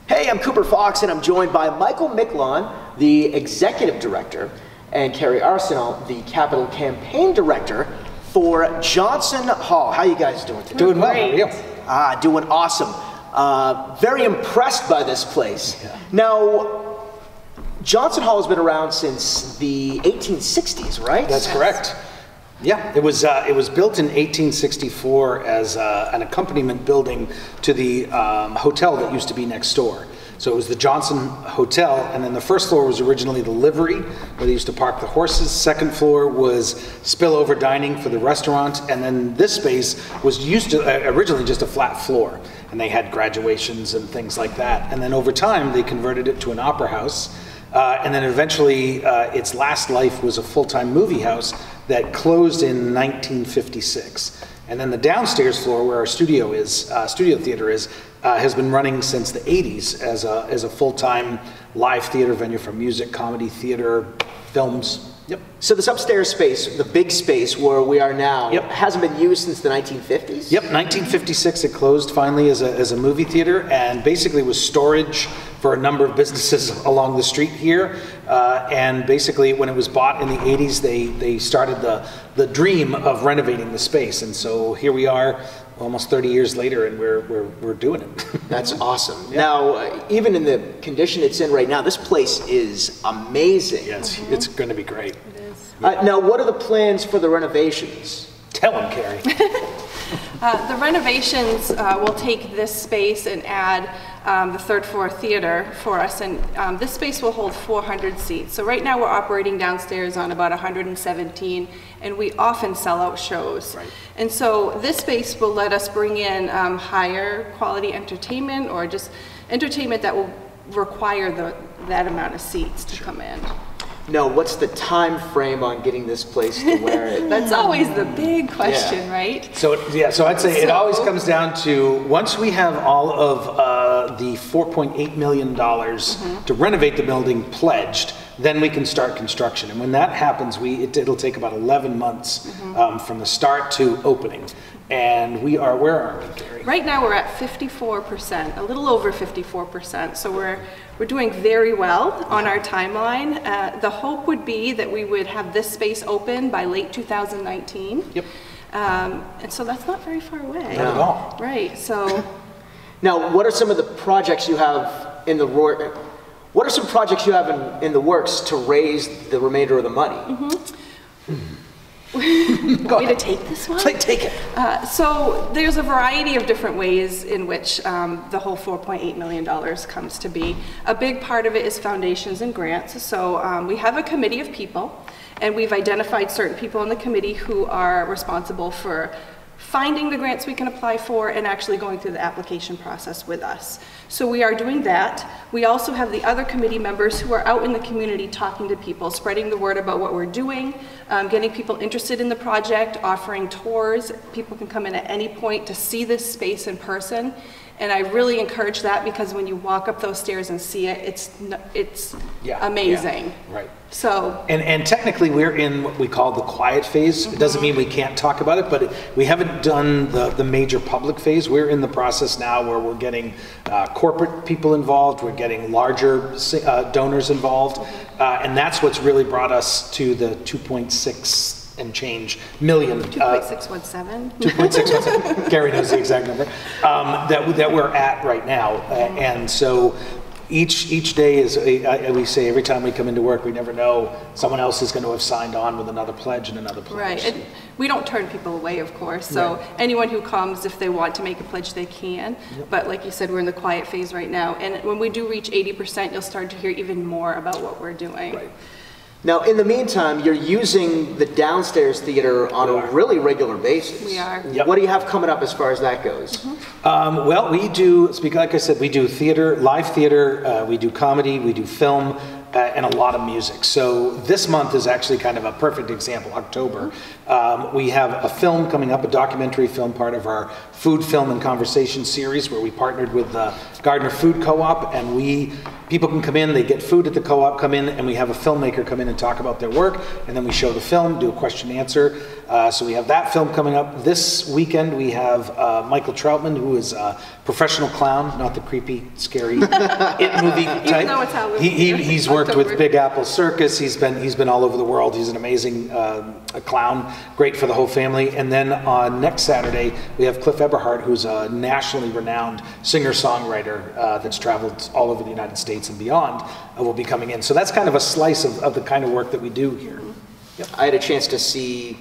Hey, I'm Cooper Fox, and I'm joined by Michael Micklon, the Executive Director, and Carrie Arsenal, the Capital Campaign Director for Johnson Hall. How you guys doing today? Doing well, how are you? Doing awesome. Very impressed by this place. Yeah. Now, Johnson Hall has been around since the 1860s, right? That's correct. Yeah, it was built in 1864 as an accompaniment building to the hotel that used to be next door. So it was the Johnson Hotel, and then the first floor was originally the livery, where they used to park the horses. Second floor was spillover dining for the restaurant, and then this space was used to originally just a flat floor, and they had graduations and things like that. And then over time, they converted it to an opera house. And then eventually, its last life was a full-time movie house that closed in 1956. And then the downstairs floor, where our studio theater is, has been running since the 80s as a full-time live theater venue for music, comedy, theater, films. Yep. So this upstairs space, the big space where we are now, Yep. hasn't been used since the 1950s? Yep, 1956 it closed finally as a movie theater, and basically was storage for a number of businesses along the street here. And basically when it was bought in the 80s, they started the dream of renovating the space. And so here we are almost 30 years later, and we're doing it. That's awesome. Yeah. Now, even in the condition it's in right now, this place is amazing. Yeah, it's going to be great. It is. Now, what are the plans for the renovations? Tell them, Carrie. The renovations will take this space and add the third floor theater for us, and this space will hold 400 seats. So right now we're operating downstairs on about 117, and we often sell out shows. Right. And so this space will let us bring in higher quality entertainment, or just entertainment that will require that amount of seats to come in. No, what's the time frame on getting this place to where it? That's always the big question, right? So I'd say it always comes down to, once we have all of the $4.8 million to renovate the building pledged, then we can start construction. And when that happens, it'll take about 11 months from the start to opening. And where are we, Carrie? Right now we're at 54%, a little over 54%. So we're doing very well on our timeline. The hope would be that we would have this space open by late 2019. Yep. And so that's not very far away. Not at all. Right, so. Now, what are some of the projects you have in the What are some projects you have in the works to raise the remainder of the money? Want me to take this one? Take it. So there's a variety of different ways in which the whole $4.8 million comes to be. A big part of it is foundations and grants. So we have a committee of people, and we've identified certain people in the committee who are responsible for finding the grants we can apply for and actually going through the application process with us. So we are doing that. We also have the other committee members who are out in the community talking to people, spreading the word about what we're doing, getting people interested in the project, offering tours. People can come in at any point to see this space in person. And I really encourage that, because when you walk up those stairs and see it, it's amazing. Yeah, right. So. And technically we're in what we call the quiet phase. It doesn't mean we can't talk about it, but we haven't done the major public phase. We're in the process now where we're getting corporate people involved, we're getting larger donors involved, and that's what's really brought us to the 2.6 and change million. 2.617? 2.617. Gary knows the exact number. That we're at right now. And so each day is, we say every time we come into work, we never know, someone else is going to have signed on with another pledge and another pledge. Right, and we don't turn people away, of course, so anyone who comes, if they want to make a pledge, they can. Yep. But like you said, we're in the quiet phase right now, and when we do reach 80%, you'll start to hear even more about what we're doing. Right. Now, in the meantime, you're using the downstairs theater on a really regular basis. We are. Yep. What do you have coming up as far as that goes? Well, we do, like I said, we do theater, live theater, we do comedy, we do film, and a lot of music. So this month is actually kind of a perfect example, October. We have a film coming up, a documentary film, part of our food, film, and conversation series, where we partnered with the Gardner Food Co-op, and we People can come in, they get food at the co-op, come in, and we have a filmmaker come in and talk about their work, and then we show the film, do a question and answer. So we have that film coming up. This weekend we have Michael Troutman, who is a professional clown, not the creepy, scary It movie type. Even though it's Halloween. He's worked with Big Apple Circus. He's been all over the world. He's an amazing a clown, great for the whole family. And then on next Saturday we have Cliff Eberhardt, who's a nationally renowned singer-songwriter that's traveled all over the United States and beyond, will be coming in. So that's kind of a slice of the kind of work that we do here. Yep. I had a chance to see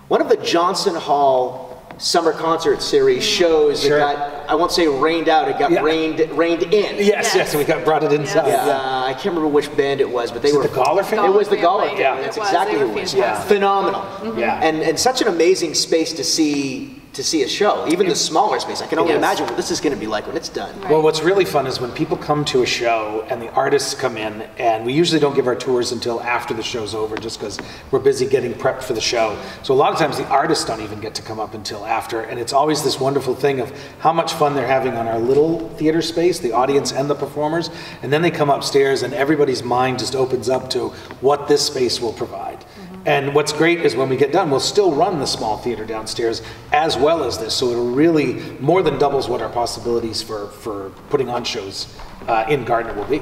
one of the Johnson Hall summer concert series shows that got, I won't say rained out, it got rained in. Yes, we brought it inside. I can't remember which band it was, but they were the Galler family. It was the Galler family. Yeah, That's exactly who it was. Phenomenal. And such an amazing space to see a show, even the smaller space. I can only imagine what this is going to be like when it's done. Well, what's really fun is when people come to a show and the artists come in, and we usually don't give our tours until after the show's over, just because we're busy getting prepped for the show. So a lot of times the artists don't even get to come up until after, and it's always this wonderful thing of how much fun they're having on our little theater space, the audience and the performers, and then they come upstairs and everybody's mind just opens up to what this space will provide. And what's great is when we get done, we'll still run the small theater downstairs as well as this. So it'll really more than doubles what our possibilities for putting on shows in Gardner will be.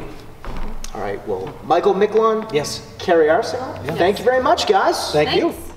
All right, well, Michael Micklon. Yes. Carrie Arsenault. Thank you very much, guys. Thank you. Thanks.